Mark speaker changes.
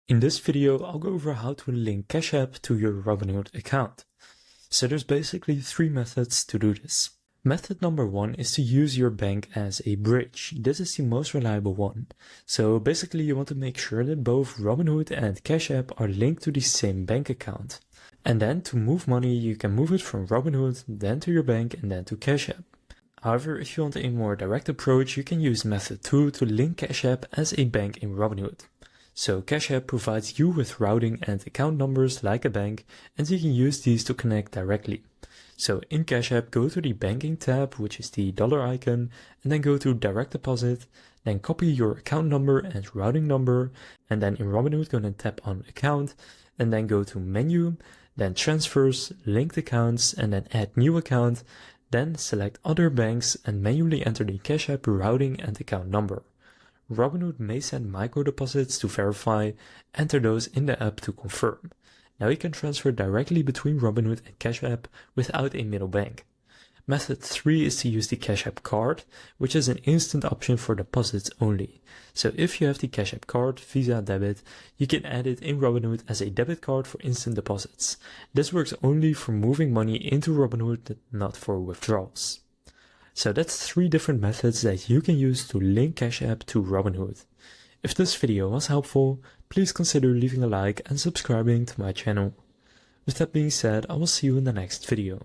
Speaker 1: In this video, I'll go over how to link Cash App to your Robinhood account. So there's basically three methods to do this. Method number one is to use your bank as a bridge. This is the most reliable one. So basically you want to make sure that both Robinhood and Cash App are linked to the same bank account. And then to move money, you can move it from Robinhood, then to your bank, and then to Cash App. However, if you want a more direct approach, you can use method 2 to link Cash App as a bank in Robinhood. So Cash App provides you with routing and account numbers like a bank, and you can use these to connect directly. So in Cash App, go to the banking tab, which is the dollar icon, and then go to direct deposit, then copy your account number and routing number, and then in Robinhood go and tap on account, and then go to menu, then transfers, linked accounts, and then add new account, then select other banks and manually enter the Cash App routing and account number. Robinhood may send micro deposits to verify, enter those in the app to confirm. Now you can transfer directly between Robinhood and Cash App without a middle bank. Method 3 is to use the Cash App card, which is an instant option for deposits only. So if you have the Cash App card, Visa debit, you can add it in Robinhood as a debit card for instant deposits. This works only for moving money into Robinhood, not for withdrawals. So that's three different methods that you can use to link Cash App to Robinhood. If this video was helpful, please consider leaving a like and subscribing to my channel. With that being said, I will see you in the next video.